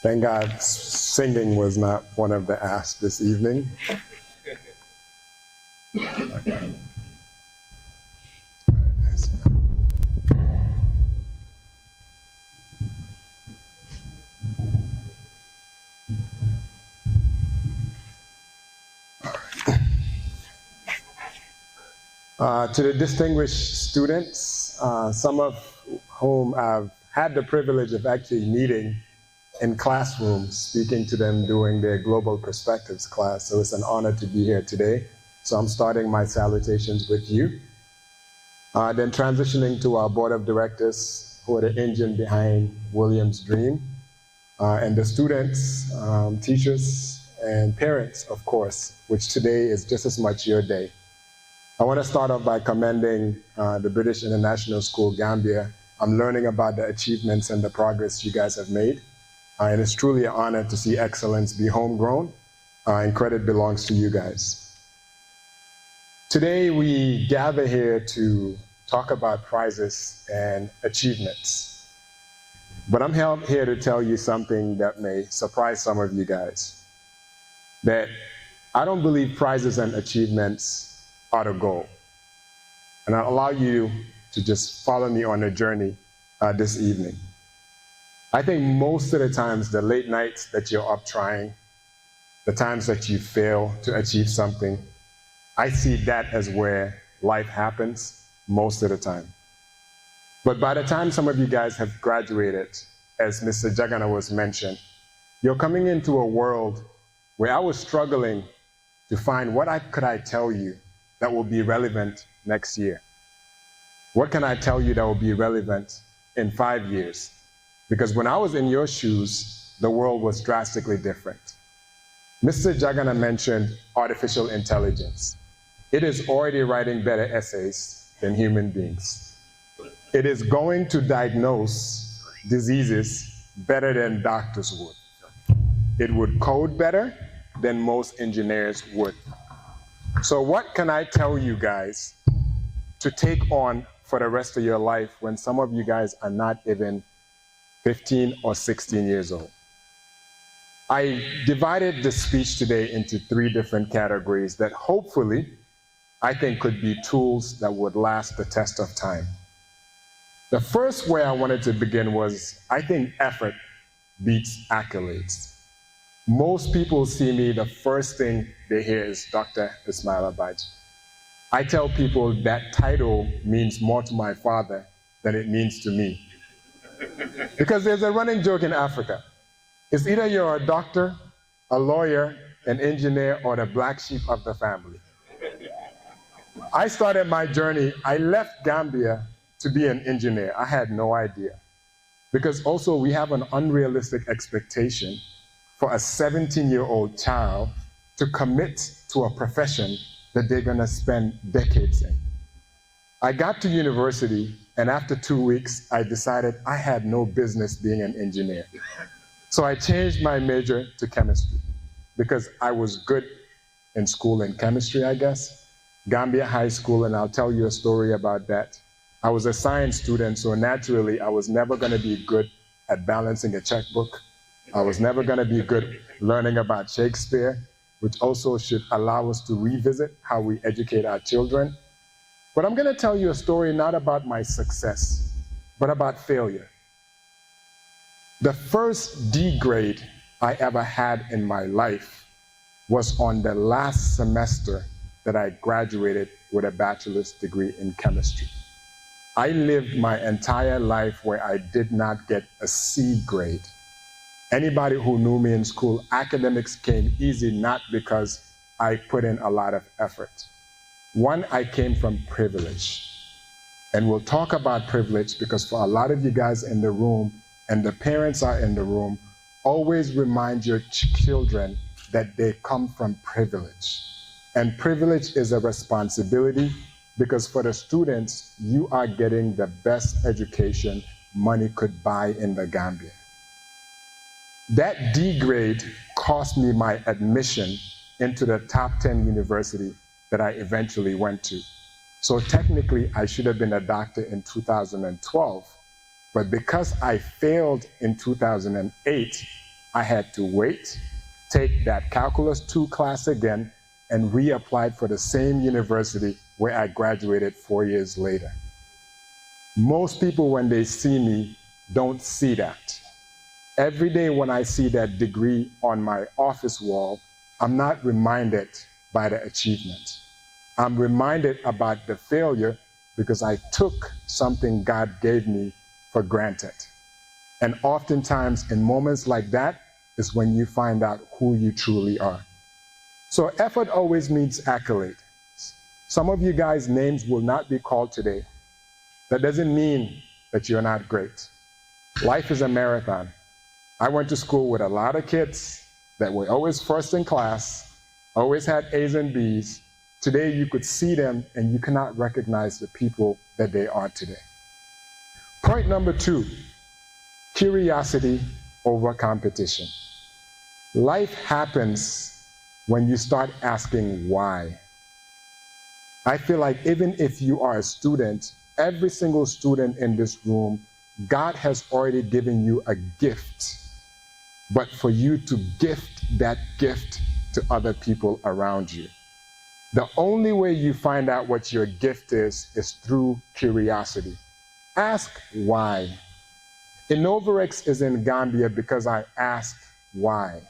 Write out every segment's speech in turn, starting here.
Thank God singing was not one of the asks this evening. To the distinguished students, some of whom I've had the privilege of actually meeting in classrooms, speaking to them during their Global Perspectives class, so it's an honor to be here today. So I'm starting my salutations with you. Then transitioning to our board of directors, who are the engine behind William's dream, and the students, teachers, and parents, of course, which today is just as much your day. I want to start off by commending the British International School, Gambia. I'm learning about the achievements and the progress you guys have made. And it's truly an honor to see excellence be homegrown, and credit belongs to you guys. Today we gather here to talk about prizes and achievements. But I'm here to tell you something that may surprise some of you guys. That I don't believe prizes and achievements are the goal. And I'll allow you to just follow me on a journey this evening. I think most of the times, the late nights that you're up trying, the times that you fail to achieve something, I see that as where life happens most of the time. But by the time some of you guys have graduated, as Mr. Jagana was mentioned, you're coming into a world where I was struggling to find what could I tell you that will be relevant next year? What can I tell you that will be relevant in 5 years? Because when I was in your shoes, the world was drastically different. Mr. Jagana mentioned artificial intelligence. It is already writing better essays than human beings. It is going to diagnose diseases better than doctors would. It would code better than most engineers would. So what can I tell you guys to take on for the rest of your life when some of you guys are not even 15 or 16 years old? I divided the speech today into 3 different categories that hopefully I think could be tools that would last the test of time. The first way I wanted to begin was, I think effort beats accolades. Most people see me, the first thing they hear is Dr. Ismail Badjie. I tell people that title means more to my father than it means to me. Because there's a running joke in Africa. It's either you're a doctor, a lawyer, an engineer, or the black sheep of the family. I started my journey, I left Gambia to be an engineer. I had no idea. Because also we have an unrealistic expectation for a 17-year-old child to commit to a profession that they're gonna spend decades in. I got to university, and after 2 weeks, I decided I had no business being an engineer. So I changed my major to chemistry, because I was good in school in chemistry, I guess. Gambia High School, and I'll tell you a story about that. I was a science student, so naturally I was never gonna be good at balancing a checkbook. I was never gonna be good learning about Shakespeare, which also should allow us to revisit how we educate our children. But I'm gonna tell you a story not about my success, but about failure. The first D grade I ever had in my life was on the last semester that I graduated with a bachelor's degree in chemistry. I lived my entire life where I did not get a C grade. Anybody who knew me in school, academics came easy not because I put in a lot of effort. One, I came from privilege. And we'll talk about privilege because for a lot of you guys in the room, and the parents are in the room, always remind your children that they come from privilege. And privilege is a responsibility because for the students, you are getting the best education money could buy in the Gambia. That D grade cost me my admission into the top 10 university that I eventually went to. So technically, I should have been a doctor in 2012. But because I failed in 2008, I had to wait, take that Calculus 2 class again, and reapplied for the same university where I graduated 4 years later. Most people, when they see me, don't see that. Every day when I see that degree on my office wall, I'm not reminded by the achievement. I'm reminded about the failure because I took something God gave me for granted. And oftentimes in moments like that is when you find out who you truly are. So effort always means accolade. Some of you guys' names will not be called today. That doesn't mean that you're not great. Life is a marathon. I went to school with a lot of kids that were always first in class, always had A's and B's. Today you could see them and you cannot recognize the people that they are today. Point number 2, curiosity over competition. Life happens when you start asking why. I feel like even if you are a student, every single student in this room, God has already given you a gift. But for you to gift that gift to other people around you. The only way you find out what your gift is through curiosity. Ask why. Innovators is in Gambia because I asked why.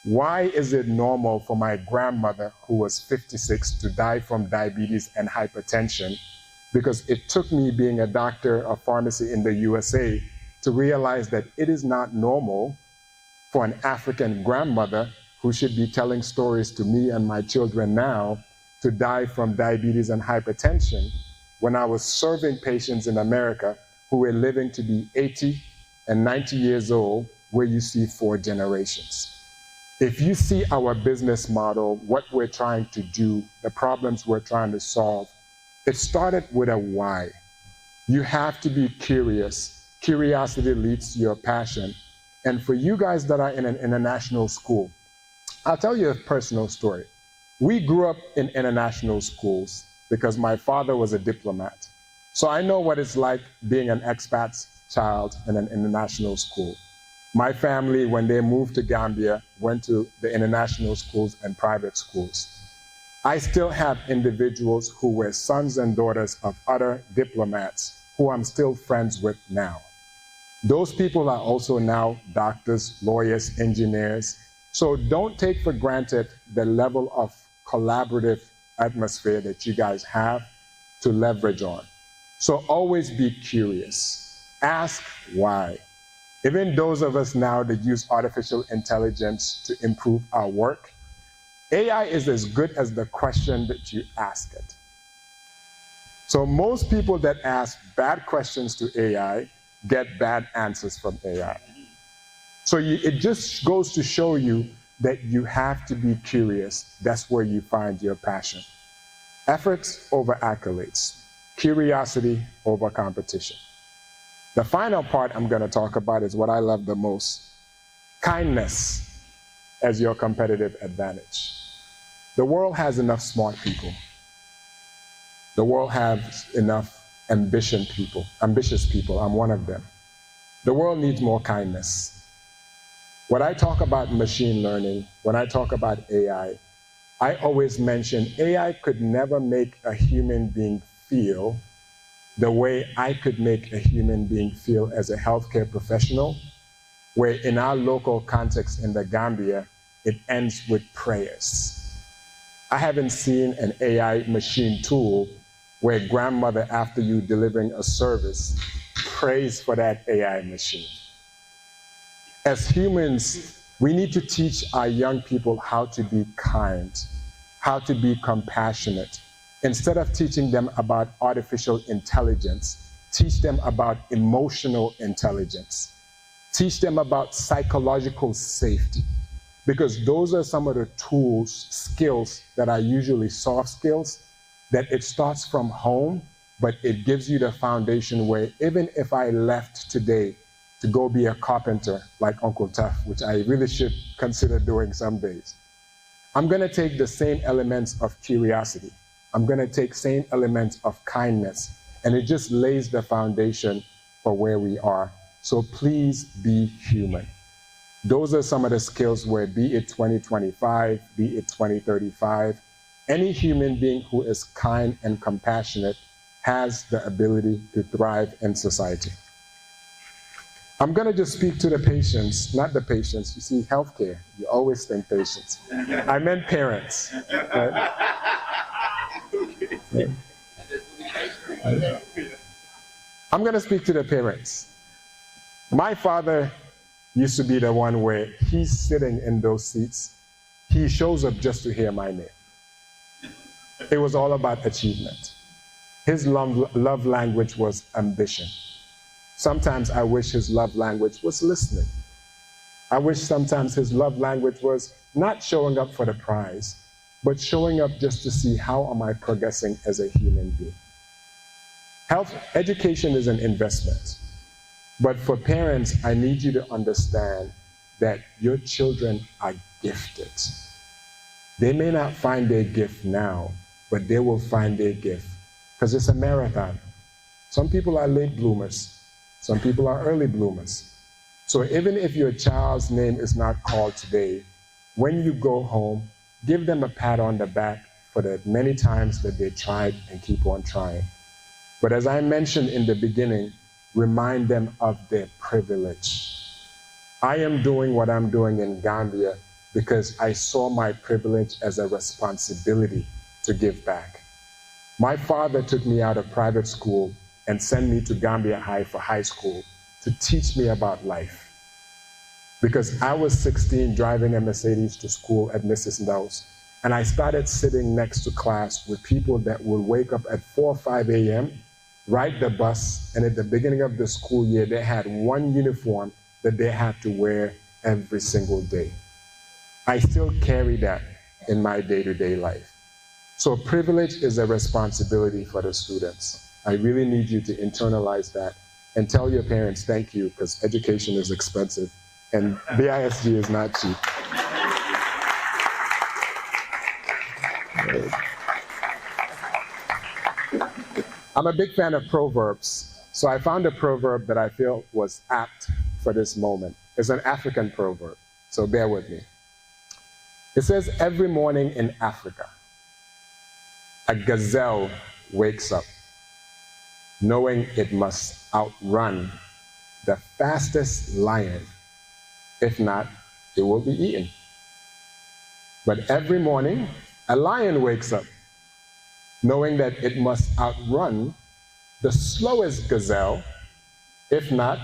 Why is it normal for my grandmother, who was 56, to die from diabetes and hypertension? Because it took me being a doctor of pharmacy in the USA to realize that it is not normal for an African grandmother who should be telling stories to me and my children now to die from diabetes and hypertension when I was serving patients in America who were living to be 80 and 90 years old, where you see 4 generations. If you see our business model, what we're trying to do, the problems we're trying to solve, it started with a why. You have to be curious. Curiosity leads to your passion. And for you guys that are in an international school, I'll tell you a personal story. We grew up in international schools because my father was a diplomat. So I know what it's like being an expat child in an international school. My family, when they moved to Gambia, went to the international schools and private schools. I still have individuals who were sons and daughters of other diplomats who I'm still friends with now. Those people are also now doctors, lawyers, engineers. So don't take for granted the level of collaborative atmosphere that you guys have to leverage on. So always be curious. Ask why. Even those of us now that use artificial intelligence to improve our work, AI is as good as the question that you ask it. So most people that ask bad questions to AI get bad answers from AI. So it just goes to show you that you have to be curious. That's where you find your passion. Efforts over accolades. Curiosity over competition. The final part I'm going to talk about is what I love the most. Kindness as your competitive advantage. The world has enough smart people. The world has enough ambitious people. I'm one of them. The world needs more kindness. When I talk about machine learning, when I talk about AI, I always mention AI could never make a human being feel the way I could make a human being feel as a healthcare professional, where in our local context in the Gambia, it ends with prayers. I haven't seen an AI machine tool where grandmother, after you delivering a service, prays for that AI machine. As humans, we need to teach our young people how to be kind, how to be compassionate. Instead of teaching them about artificial intelligence, teach them about emotional intelligence. Teach them about psychological safety, because those are some of the tools, skills that are usually soft skills, that it starts from home, but it gives you the foundation where even if I left today to go be a carpenter like Uncle Tuff, which I really should consider doing some days, I'm going to take the same elements of curiosity. I'm going to take same elements of kindness, and it just lays the foundation for where we are. So please be human. Those are some of the skills where, be it 2025, be it 2035, any human being who is kind and compassionate has the ability to thrive in society. I'm going to just speak to the patients, not the patients. You see, healthcare, you always think patients. I meant parents. Right? Yeah. I'm going to speak to the parents. My father used to be the one where he's sitting in those seats. He shows up just to hear my name. It was all about achievement. His love language was ambition. Sometimes I wish his love language was listening. I wish sometimes his love language was not showing up for the prize, but showing up just to see how am I progressing as a human being. Education is an investment. But for parents, I need you to understand that your children are gifted. They may not find their gift now, but they will find their gift because it's a marathon. Some people are late bloomers. Some people are early bloomers. So even if your child's name is not called today, when you go home, give them a pat on the back for the many times that they tried and keep on trying. But as I mentioned in the beginning, remind them of their privilege. I am doing what I'm doing in Gambia because I saw my privilege as a responsibility to give back. My father took me out of private school and sent me to Gambia High for high school to teach me about life. Because I was 16 driving a Mercedes to school at Mrs. Nell's, and I started sitting next to class with people that would wake up at 4 or 5 a.m., ride the bus, and at the beginning of the school year, they had one uniform that they had to wear every single day. I still carry that in my day-to-day life. So privilege is a responsibility for the students. I really need you to internalize that and tell your parents thank you, because education is expensive and BISG is not cheap. I'm a big fan of proverbs, so I found a proverb that I feel was apt for this moment. It's an African proverb, so bear with me. It says, every morning in Africa, a gazelle wakes up knowing it must outrun the fastest lion. If not, it will be eaten. But every morning, a lion wakes up knowing that it must outrun the slowest gazelle. If not,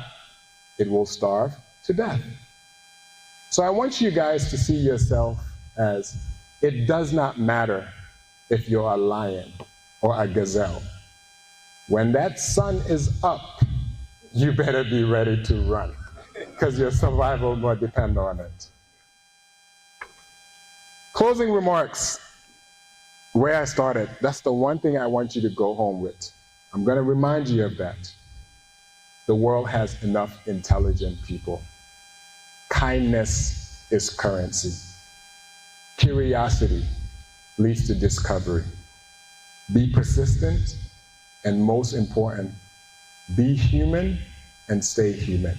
it will starve to death. So I want you guys to see yourself as, it does not matter if you're a lion or a gazelle. When that sun is up, you better be ready to run, because your survival will depend on it. Closing remarks. Where I started, that's the one thing I want you to go home with. I'm going to remind you of that. The world has enough intelligent people. Kindness is currency. Curiosity leads to discovery. Be persistent, and most important, be human and stay human.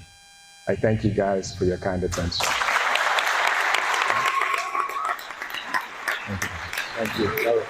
I thank you guys for your kind attention. Thank you.